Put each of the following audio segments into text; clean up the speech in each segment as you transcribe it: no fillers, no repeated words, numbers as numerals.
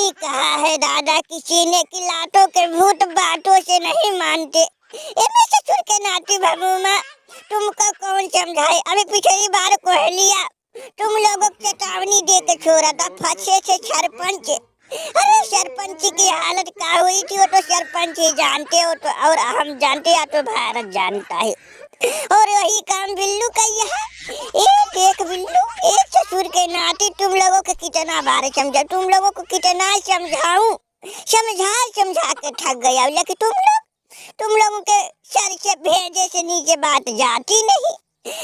यही कहा है दादा किसी ने कि लातों के भूत बातों से नहीं मानते। मैं ससुर के नाती भगुमा तुमको कौन समझाए। अभी पिछली बार कोहलिया तुम लोगों को चेतावनी दे के छोड़ा था, फंसे से सरपंच। अरे सरपंच की हालत क्या हुई थी वो तो सरपंच ही जानते हो, तो और हम जानते या तो भारत जानता है। और वही काम बिल्लू का यहाँ। देख बिल्लू, एक ससुर के नाते तुम लोगों को कितना बार समझा, तुम लोगों को कितना समझाऊं, समझा के थक गया, लेकिन तुम लोगों के सर से भेजे से नीचे बात जाती नहीं।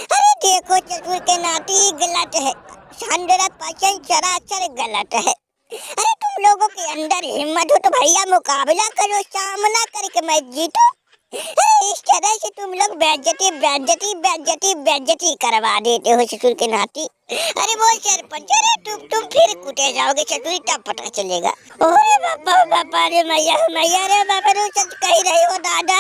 अरे देखो ससुर के नाते गलत है, 100% सरासर गलत है। अरे तुम लोगों के अंदर हिम्मत हो तो भैया मुकाबला करो, सामना करके मैं जीतूं। इस तरह से तुम लोग बेइज्जती करवा देते हो ससुर के नाती। अरे वो सरपंच, अरे तुम फिर कूटे जाओगे ससुर, तब पता चलेगा। अरे बापा रे मैया रे बाबा रे, सच कह रहे हो दादा।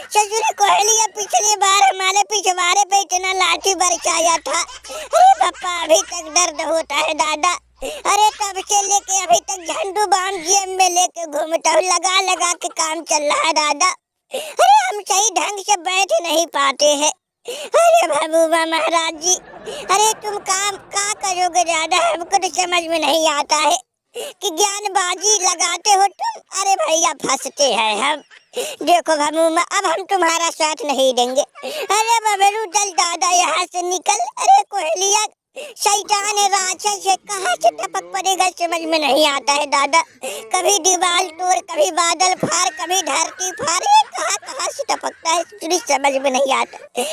ससुर कोहलिया पिछली बार हमारे पिछवाड़े पे इतना लाठी बरसाया था। अरे बापा अभी तक दर्द होता है दादा। अरे तब से लेके अभी तक झंडू बाम जेब में लेके घूमता हूँ, लगा के काम चल रहा है दादा। अरे हम सही ढंग से बैठ नहीं पाते हैं। अरे भगवान महाराज जी, अरे तुम काम क्या करोगे दादा, हमको तो समझ में नहीं आता है कि ज्ञानबाजी लगाते हो तुम। अरे भैया फंसते हैं हम। देखो भगवान, अब हम तुम्हारा साथ नहीं देंगे। अरे बबलू चल दादा यहाँ से निकल। अरे कोहलिया शैतान राक्षस से कहाँ से टपक पड़ेगा समझ में नहीं आता है दादा। कभी दीवार तोड़, कभी बादल फाड़, कभी धरती फाड़, कहाँ से टपकता है कुछ समझ में नहीं आता।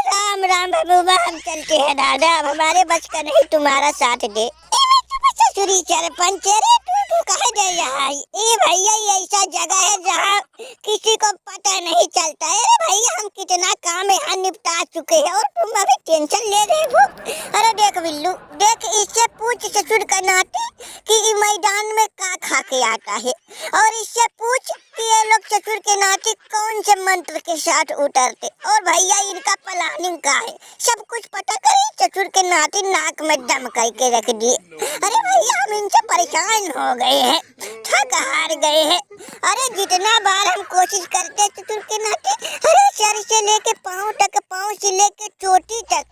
राम राम भगवान, हम चलते हैं दादा, अब हमारे बस का नहीं तुम्हारा साथ दे। ससुरी सरपंच, तू कहाँ जा रहा है? भैया ये ऐसा जगह है जहाँ किसी को पता नहीं चलता है। अरे भैया हम कितना काम यहाँ निपटा चुके हैं और तुम अभी टेंशन ले रहे हो। अरे देख बिल्लू, देख इससे पूछ ससुर का नाते कि मैदान में क्या खा के आता है, और इससे पूछ कि ये लोग ससुर के नाते कौन से मंत्र के साथ उतरते, और भैया इनका प्लानिंग क्या है सब कुछ पता करे। ससुर के नाते नाक में दम करके रख दिए। अरे भैया हम इनसे परेशान हो गए हैं, थक हार गए हैं। अरे जितना बार हम कोशिश करते ससुर के नाते, अरे सर से लेके पाँव तक, पाँव से लेके चोटी तक,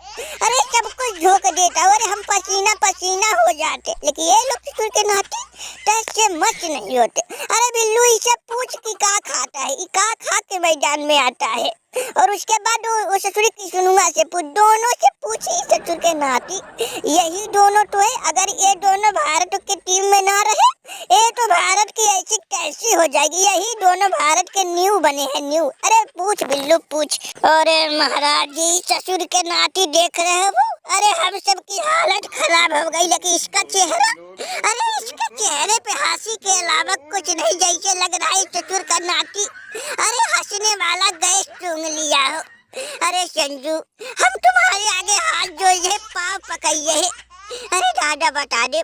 अरे सब कुछ झोंक देता और हम पसीना हो जाते, लेकिन ये लोग ससुर के नाते टस से मच नहीं होते। अरे बिल्लू इसे पूछ कि क्या खाता है, क्या खा के मैदान में आता है, और उसके बाद वो ससुर की सुनुआ से पूछ, दोनों से पूछे ससुर के नाती। यही दोनों तो है, अगर ये दोनों भारत की टीम में ना रहे ये तो भारत की ऐसी कैसी हो जाएगी। यही दोनों भारत के न्यू बने हैं, न्यू। अरे पूछ बिल्लू पूछ। अरे महाराज जी ससुर के नाती देख रहे हो वो, अरे हम सब की हालत खराब हो गई, लेकिन इसका चेहरा, अरे इसके चेहरे पे हंसी के अलावा कुछ नहीं, जैसे लग रहा है ससुर का नाती अरे हंसने वाला गैस सूंघ लिया हो। अरे संजू हम तुम्हारे आगे हाथ जोड़े, पाँव पकड़िए है। अरे दादा बता दे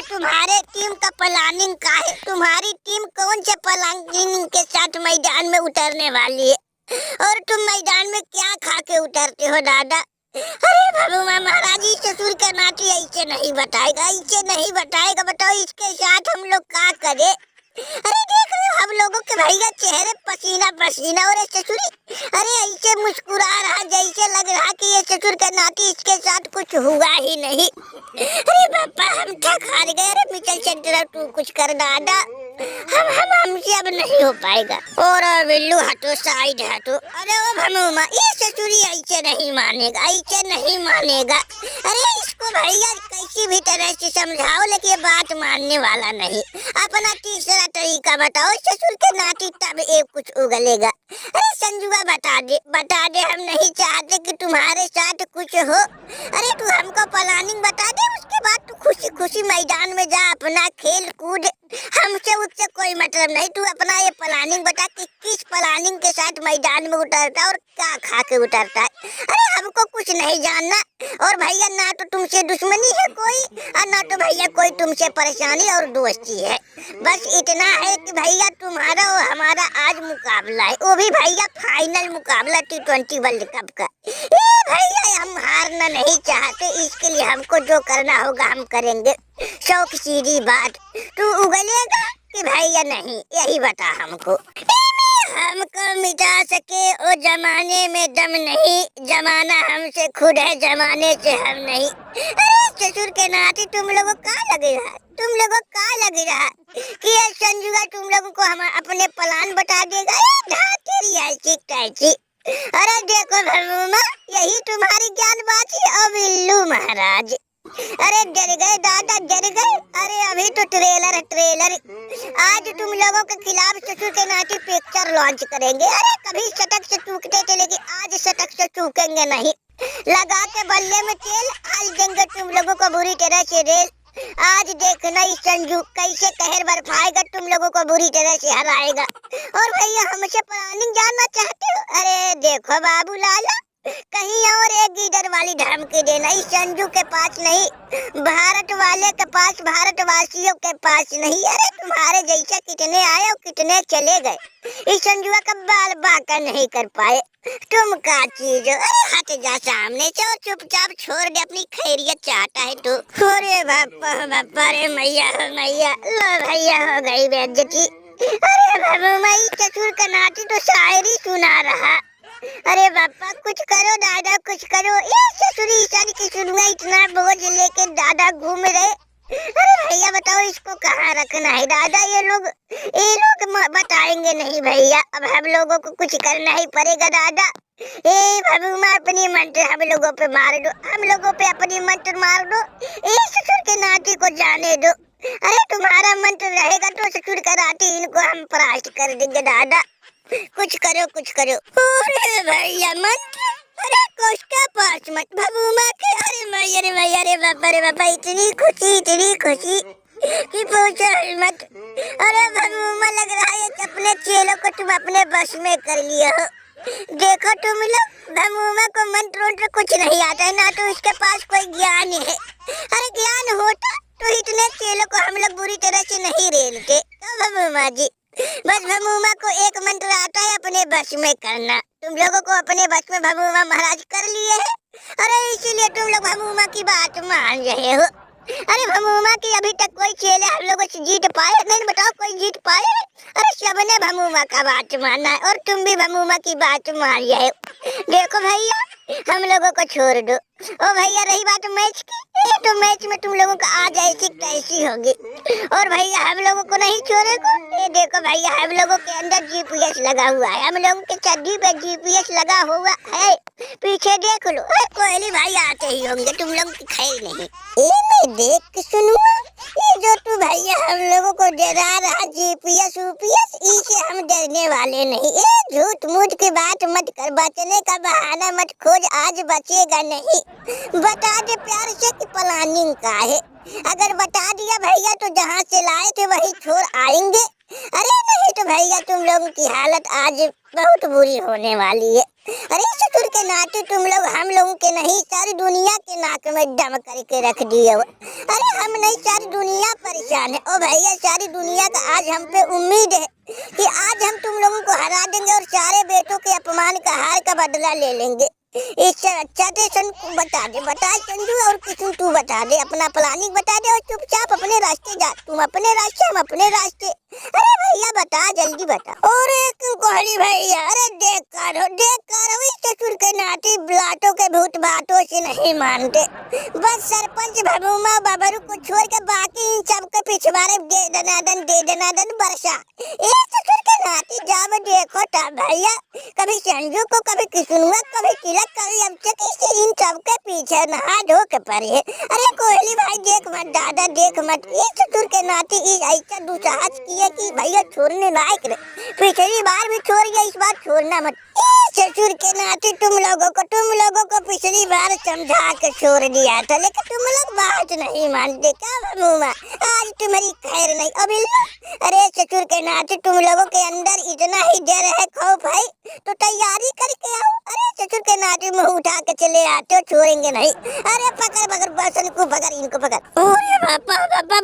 तुम्हारे टीम का प्लानिंग क्या है, तुम्हारी टीम कौन से प्लानिंग के साथ मैदान में उतरने वाली है, और तुम मैदान में क्या खा के उतरते हो दादा। अरे भगवान महाराज जी ससुर का नाती ऐसे नहीं बताएगा, बताओ इसके साथ हम लोग क्या करें। अरे देख रहे हो हम लोगों के भैया चेहरे पसीना और ससुरी अरे ऐसे मुस्कुरा रहा जैसे लग रहा कि ये ससुर का नाती इसके साथ कुछ हुआ ही नहीं। अरे पापा हम थक हार गए। अरे मिचल सेंटर तू कुछ कर दादा, हमसे अब नहीं हो पाएगा। और बिल्लू हटो, साइड हटो। अरे वो भनुमा ये ससुरी ऐसे नहीं मानेगा। अरे इसको भैया किसी भी तरह से समझाओ, लेकिन ये बात मानने वाला नहीं। अपना तीसरा तरीका बताओ ससुर के नाती, तब एक कुछ उगलेगा। अरे संजुआ बता दे हम नहीं चाहते कि तुम्हारे साथ कुछ हो। अरे तू हमको प्लानिंग बता दे, उसके बाद तू खुशी खुशी मैदान में जा, अपना खेल कूद, हमसे मुझसे कोई मतलब नहीं। तू अपना ये प्लानिंग बता कि किस प्लानिंग के साथ मैदान में उतरता और क्या खा के उतरता है। अरे हमको कुछ नहीं जानना। और भैया ना तो तुमसे दुश्मनी है कोई, और ना तो भैया कोई तुमसे परेशानी और दोस्ती है। बस इतना है कि भैया तुम्हारा और हमारा आज मुकाबला है, वो भी भैया फाइनल मुकाबला T20 वर्ल्ड कप का। भैया हम हारना नहीं चाहते, इसके लिए हमको जो करना होगा हम करेंगे। 100 की सीधी बात। तू उगलेगा कि भैया नहीं, यही बता हमको। हमको मिटा सके वो जमाने में दम नहीं, जमाना हमसे खुद है, जमाने से हम नहीं। अरे ससुर के नाते तुम लोगों का लग रहा है, तुम लोगों का लग रहा कि ये संजुआ तुम लोगों को हम अपने प्लान बता देगा। तेरी ऐसी कैसी। अरे देखो भगवान, यही तुम्हारी ज्ञानबाजी और बिल्लू महाराज। अरे डर गए दादा, डर गए। अरे अभी तो ट्रेलर आज तुम लोगों के खिलाफ ससुर के नाते पिक्चर लॉन्च करेंगे। अरे कभी शतक से चूकते थे, लेकिन आज शतक से चूकेंगे नहीं। लगा के बल्ले में तेल, आज देंगे तुम लोगों को बुरी तरह से रेल। आज देखना इस संजू कैसे कहर बरपाएगा, तुम लोगों को बुरी तरह से हराएगा। और भैया हमसे प्लानिंग जानना चाहते हो? अरे देखो बाबू लाला, कहीं और एक गीदर वाली धमकी देना। इस संजू के पास नहीं, भारत वाले के पास, भारतवासियों के पास नहीं। अरे तुम्हारे जैसा कितने आए और कितने चले गए, इस संजुआ का बाल बाका नहीं कर पाए। तुम का चीज हो? अरे हट जा सामने से और चुपचाप छोड़ दे, अपनी खैरियत चाहता है तू। अरे बापा बापा, अरे मैया हो मैया, लो भैया हो गई बेइज्जती। अरे बाबू मई ससुर का नाती तो शायरी सुना रहा। अरे बापा कुछ करो दादा, कुछ करो। ये ससुरी ईशान की सुनुआ इतना बोझ लेके दादा घूम रहे। अरे भैया बताओ इसको कहाँ रखना है दादा? ये लोग बताएंगे नहीं भैया, अब हम लोगों को कुछ करना ही पड़ेगा दादा। भगवान अपनी मंत्र हम लोगों पे मार दो, हम लोगों पे अपनी मंत्र मार दो। ससुर के नाती को जाने दो। अरे तुम्हारा मंत्र रहेगा तो ससुर का नाती इनको हम परास्त कर देंगे दादा। कुछ करो, कुछ करो। अरे भैया मंत्र, अरे कोष्का पास मत भगुमा के। अरे मैया रे मैया, रे बाबा इतनी खुशी कि पूछो मत। अरे भगुमा लग रहा है कि अपने चेलों को तुम अपने बस में कर लिया हो। देखो तुम लोग, भगुमा को मंत्र वंत्र कुछ नहीं आता है, ना तो उसके पास कोई ज्ञान है। अरे ज्ञान होता तो इतने चेलों को हम लोग बुरी तरह से नहीं रेलते। तो भगुमा जी, बस भगुमा को एक मंत्र आता है अपने बस में करना। तुम लोगों को अपने बस में भगुमा महाराज कर लिए है। अरे इसीलिए तुम लोग भगुमा की बात मान रहे हो। अरे भगुमा की अभी तक कोई चेले हम लोगों से जीत पाए नहीं, बताओ कोई जीत पाए? अरे सबने भगुमा का बात मानना है और तुम भी भगुमा की बात मान रहे हो। देखो भैया हम लोगों को छोड़ दो। ओ भैया रही बात मैच की, तो मैच में तुम लोगों का आज ऐसी कैसी होगी। और भैया हम लोगों को नहीं छोड़ेगा। ये देखो भैया हम लोगों के अंदर GPS लगा हुआ है, हम लोगों के चड्डी पे GPS लगा हुआ है। पीछे देख लो, कोहली भाई आते ही होंगे, तुम लोग की खैर नहीं। मैं देख के सुनूंगा, ये जो तू भैया हम लोगों को डरा रहा GPS UPS, इसे हम डरने वाले नहीं। झूठ मूठ की बात मत कर, बचने का बहाना मत खोज, आज बचेगा नहीं। बता दे प्यार से कि प्लानिंग का है। अगर बता दिया भैया तो जहाँ से लाए थे वही छोड़ आएंगे। अरे नहीं तो भैया तुम लोगों की हालत आज बहुत बुरी होने वाली है। अरे ससुर के नाते तुम लोग हम लोगों के नहीं, सारी दुनिया के नाक में दम करके रख दिए हो। अरे हम नहीं, सारी दुनिया परेशान है। ओ भैया सारी दुनिया का आज हम पे उम्मीद है कि आज हम तुम लोगों को हरा देंगे और सारे बेटों के अपमान का हार का बदला ले लेंगे। इससे अच्छा बता दे, बता संजू और किशोर तू बता दे, अपना प्लानिंग बता दे और चुपचाप अपने रास्ते जा। तुम अपने रास्ते, हम अपने रास्ते। अरे भैया बता, जल्दी बता। और एक कोहली भैया, अरे देख कर इस ससुर के नाते ब्लाटों के भूत बातों से नहीं मानते। बस सरपंच भगुमा बाबरू को छोड़ के बाकी इन सबके पिछवाड़े दे दनादन बरसा। एक ससुर के नाते जब देखो तब भैया कभी संजू को, कभी किशुनुआ, कभी तिलक, कभी अभिषेक, इससे इन सबके पीछे नहा धो के पड़े है। अरे कोहली भाई देख मत दादा, देख मत। इस ससुर के नाते ऐसा दुस्साहस किया कि भैया छोड़ने लायक रहे। पिछली बार भी छोड़ गया, इस बार छोड़ना मत। ससुर के नाते तुम लोगों को पिछली बार समझा के छोड़ दिया था, लेकिन तुम लोग बात नहीं मानते क्या मामूमा? आज तुम्हारी खैर नहीं। अभी अरे ससुर के नाते तुम लोगों के अंदर इतना ही डर है, खौफ है, तो तैयारी करके आओ। अरे ससुर के नाते मुंह उठा के चले आते हो, छोड़ेंगे नहीं। अरे पकड़ बसन को पकड़, इनको पकड़। अरे पापा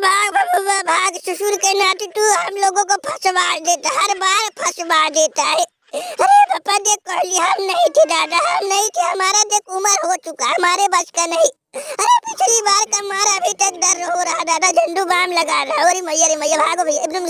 भाग। ससुर के नाते तू हम लोगों को फंसवा देता, हर बार फंसवा देता है। अरे पापा देख, कहली हम नहीं थे दादा, हम नहीं थे, हमारा देख उम्र हो चुका, हमारे बस का नहीं। अरे पिछली बार का मारा अभी तक डर हो रहा दादा, झंडू बाम लगा रहा। अरे मैया रे मैया, भागो भैया, एकदम